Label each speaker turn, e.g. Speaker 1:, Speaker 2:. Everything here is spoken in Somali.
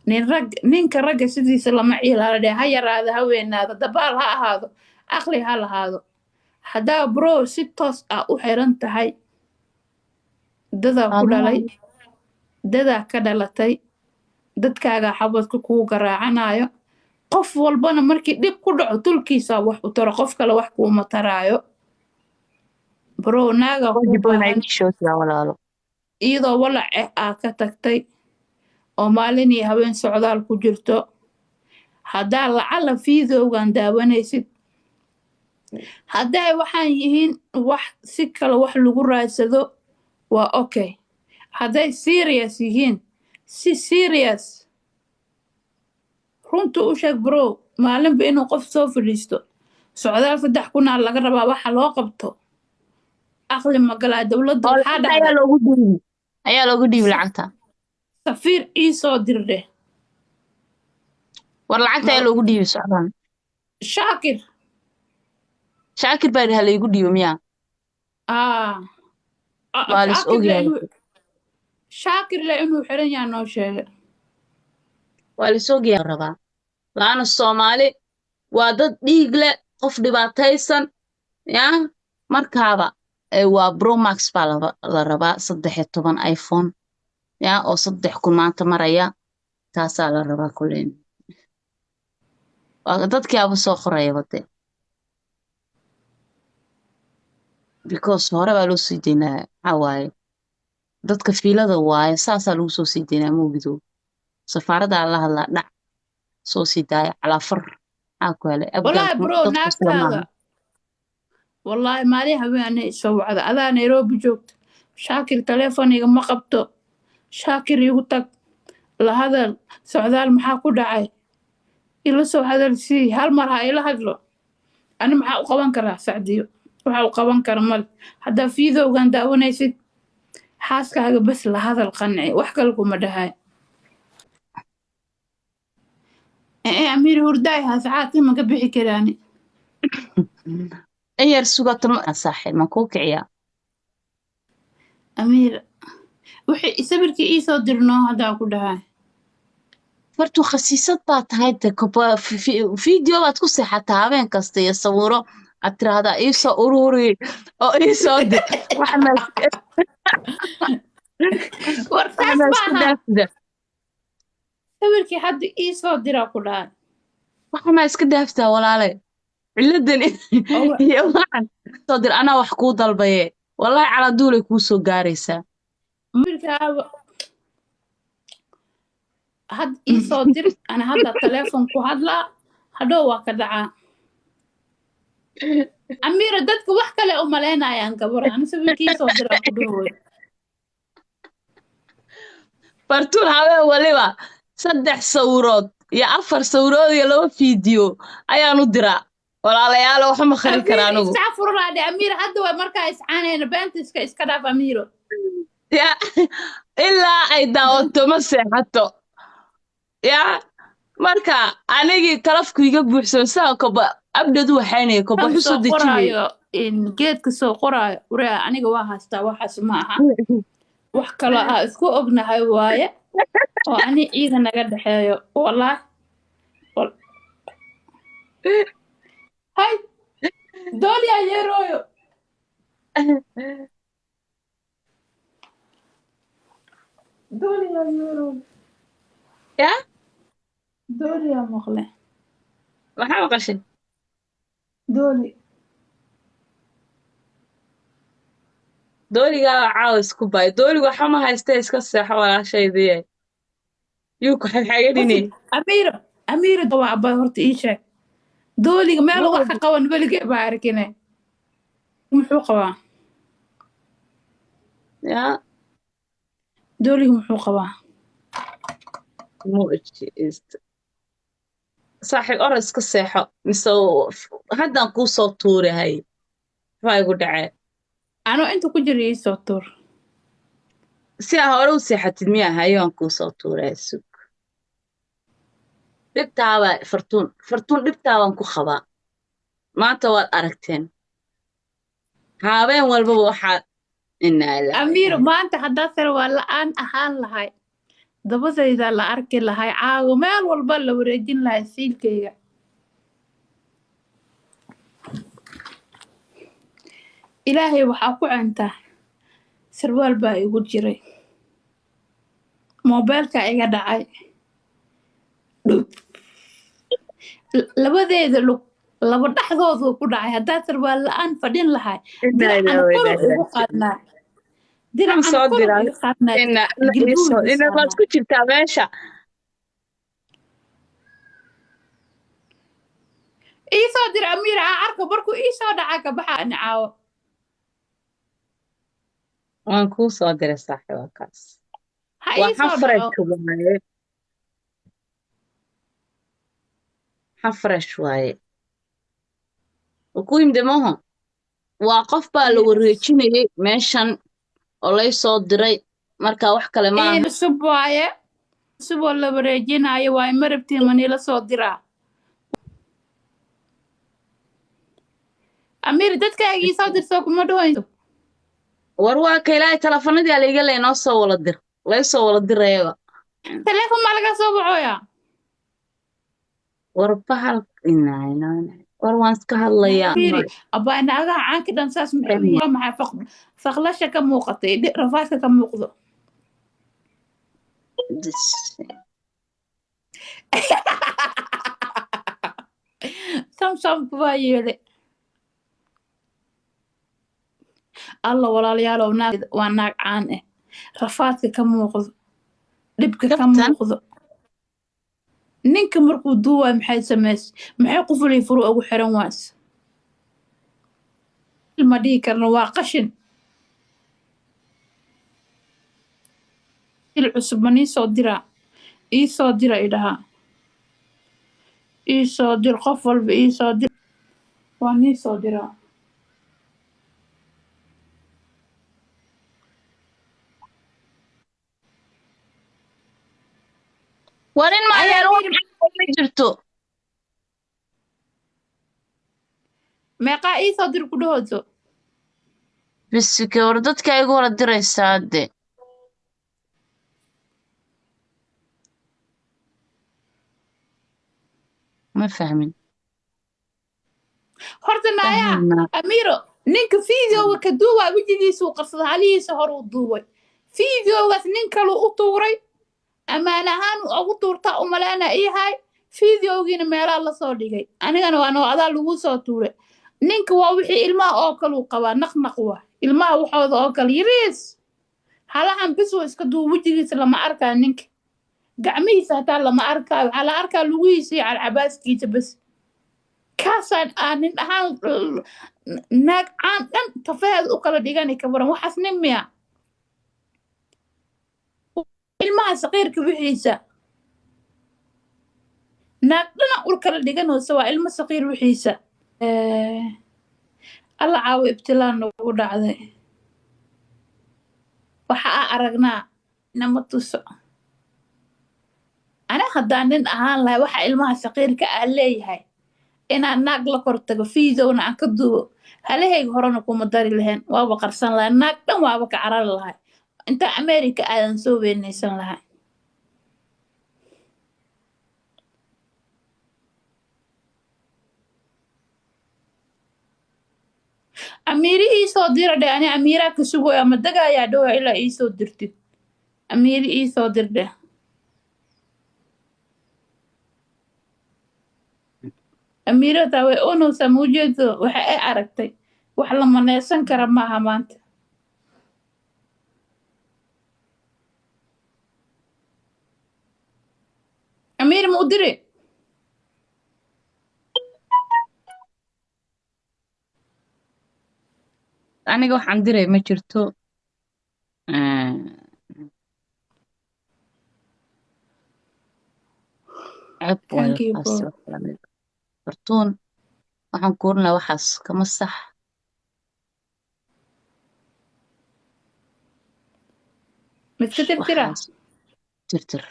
Speaker 1: ninka ragga sidiisa lama ciilaala ha yaraado ha weynaado dabaal ha ahaado aqli ha lahaado haddaa bro si toos ah u xiran tahay dadaa ku dhalay dadaa ka dhalatay dadkaaga xabadka kugu garaacanayo qof walbana markii dhib ku dhaco tulkiisa wax u taro qof kale wax kuuma taraayo bro naaga ku baahan iyadoo walac aa ka tagtay oo maalin iyo habeen socdaal ku jirto haddaa lacala fiidowgan daawanaysid hadday waxaan yihiin wax si kale wax lagu raadsado waa okay hadday serious yihiin si serious runta u sheeg bro maalinba inuu qof soo fadhiisto socdaal 3 kunaa laga rabaa waxa loo qabto aqli magalaa dowladda waxaa dhacday
Speaker 2: ayaa loogu dhiibi lacagta
Speaker 1: safiir ii soo dirdhe
Speaker 2: war lacagta ayaa loogu dhiibi socdaan shaakir baa dhaha laygu dhiibo miyaa waa lis ogyahay
Speaker 1: shaakir le inuu xiran yaha noo sheegay
Speaker 2: waa lis ogyahay rabaa laana soomaali waa dad dhiig leh qof dhibaataysan yaa markaaba waa bromax baa la rabaa 13 iphone yaa oo 3 kun maanta maraya taasaa la rabaa kuleen waa dadkii aba soo qoraya wade because hore baa loo sii deynaa maxaa waaye dadka fiilada waaye saasaa lagu soo sii deynaa moogido safaaradaa la hadlaa dhac soo sii daaya calaafar maxaa ku helay
Speaker 1: wallaahi bro naagtaada wallaahi maalin habeenay soo wacda adaa Nairobi joogta shaakir taleefoniga ma qabto shaakir igu tag la hadal socdaal maxaa ku dhacay ila soo hadal sii hal mar ha ila hadlo ani maxaa u qaban karaa sacdiyo waxa u qaban kara mal haddaa fiidowgan daawanaysid xaaskaaga bas la hadal qanci wax kale kuma dhahay amiir hurdaay hasacaadkii ma ka bixi karaani
Speaker 2: in yar sugata ma saaxiib ma kuu kiciyaa
Speaker 1: amiir wixii sawirkii ii soo dirnoo haddaa ku dhahay
Speaker 2: fartu khasiisad baa tahay de video baad ku seexataa habeen kasta iyo sawiro aad tiraahdaa ii soo ururi oo ii soo dir
Speaker 1: sawirkii hadda ii soo diraa ku dhahay
Speaker 2: waxamaa iska daaftaa walaale ciladan iyo waxan soo dir anaa wax kuu dalbaye wallaahi caladuulay kuu soo gaaraysaa
Speaker 1: had ii soo dir ana hadda taleefon ku hadlaa hadhow waa ka dhacaa amiira dadka wax kale u malaynayaan gabar ana sawirkii soo diraa ku dhahooy
Speaker 2: fartuun habeen waliba 3 sawirood iyo 4 sawirood iyo 2 fiideo ayaan u diraa walaalayaal wax ma khari karaa anigu
Speaker 1: saafurlaade amiira hadda waa markaa iscaanayna beentiska iska dhaaf amiiro
Speaker 2: ya ilaa ay daawato ma seexato ya marka anigii kalafku iga buuxsan saa koba abdadu waxaanay koba xusu dejiyo
Speaker 1: in geedka soo qoraayo uraa aniga waa haystaa waxaas ma aha wax kale ah isku ognahay waaye oo ani ciida naga dhaxeeyo wallaahi hay dooliya yeerooyo dooliya yeerooyo
Speaker 2: ya
Speaker 1: dooliya maqle
Speaker 2: maxaa maqashay dooligaa caawa isku baay dooliga waxa ma haystee iska seexo walaashaydiye yuu ku xagxagadhine
Speaker 1: amiira waa abay horta ii sheeg dooliga meel wax ka qaban weligay baa arkine muxuu qabaa
Speaker 2: ya
Speaker 1: dooliga muxuu qabaa
Speaker 2: saaxiib or iska seexo mise haddaan kuu soo tuurahay maxaa igu dhacee
Speaker 1: anoo inta ku jira ii soo tuur
Speaker 2: si aa hore u seexatid miya hayaan kuu soo tuuray sug dhibtaabaa fartuun dhibtaabaan ku qabaa maanta waad aragteen habeen walbaba waxaad
Speaker 1: amiiro maanta haddaa sare waa la'aan ahaan lahay dabadayda la arki lahay caago meel walba la wareejin lahay siilkayga ilaahay waxaa ku cuntaa sarwaal baa igu jiray moobeelka iga dhacay labadeeda lug laba dhaxdoodu ku dhacay haddaa sarwaal la-aan fadhin lahay dinacan kor igu qaadnaa dinacan kor igu qaadnaa
Speaker 2: ina baad ku jirtaa meesha
Speaker 1: iisoo dir amiir arka markuu iisoo dhaca ka baxa ani caawo
Speaker 2: waan kuu soo diray saaxiibakaas
Speaker 1: ha
Speaker 2: waa
Speaker 1: iisoo
Speaker 2: xafresh
Speaker 1: dhaco
Speaker 2: waaye xafresh waaye ku yimide maho waa qof baa la wareejinayay meeshan oo lay soo diray marka wax kale maaha
Speaker 1: cusub waaye cusub oo la wareejinayo waaye ma rabtiin manila soo diraa amiir dadkaagii soo dirso kuma dhawaynso
Speaker 2: war waa ka ilaahay telefonadii alayga laynoo soo wala dir lay soo wala dirayaga
Speaker 1: teleefon maa laga soo baxooya
Speaker 2: war bahal war waan iska hadlayaa
Speaker 1: abaa naagaha caanka dhan saas maxay faqlasha ka muuqatay rafaadka ka muuqdo samsamku waa yeele alla walaalayaalow waa naag caan ah rafaadka ka muuqdo dhibka ka muuqdo ninka markuu duuwaay maxay samaysay maxay qufulay furu ugu xiran waas ma dhihi karno waa qashin il cusub ma nii soo diraa ii soo dira idhahaa ii soo dir qof walba ii soo dir waa nii soo diraa
Speaker 2: warin maadeer ma jirto
Speaker 1: meeqaa ii soo dir ku dhahooso
Speaker 2: bisike war dadka igu wala diraysaa hadde ma fahmin
Speaker 1: horta naayaa amiiro ninka fideoga ka duuwaa wejigiisuu qarsada halihiisa hor u duubay fideogaas nin kaluu u tuuray ammaan ahaan ugu tuurtaa u maleena iyahay fideogiina meelaa lasoo dhigay anigana waa noo adaa lagu soo tuuray ninka waa wixii ilmaha oo kaluu qabaa naqnaq waa ilmaha waxooda oo kale yariis halahan bis waa iska duuba wejigiisa lama arkaa ninka gacmihiisa hataa lama arkaayo waxaa la arkaa lugihiisa iyo calcabaaskiisa bas kaasaan aanin ahaan naag caan dhan tafeheeda u kala dhigani ka baran waxaas nin miya ilmaha saqiirka wixiisa naag dhana ul kala dhiganoosa waa ilmo saqiir wixiisa alla caawo ibtilaa nagu dhacday waxa aa aragnaa nama tuso ana haddaan nin ahaan lahay waxa ilmaha saqiirka aa leeyahay inaan naag la kor tago fiidowna aan ka duubo halahayga horena kuma dari lahayn waaba qarsan lahay naag dhan waaba ka carari lahay inta america aadan soo weynaysan lahay amiiri iisoo dira dhe ani amiiraa ka sugoy ama dagaayaa dhowa ilaa iisoo dirtid amiiri iisoo dir dheh amiirataa way onowsaa maujeedo waxa ay aragtay wax la maneysan kara maaha maanta amiir ma u diri
Speaker 2: aniga waxaan diray ma jirto fartuun waxaan kuurinaa waxaas kama sax
Speaker 1: miska tirtira
Speaker 2: tirtir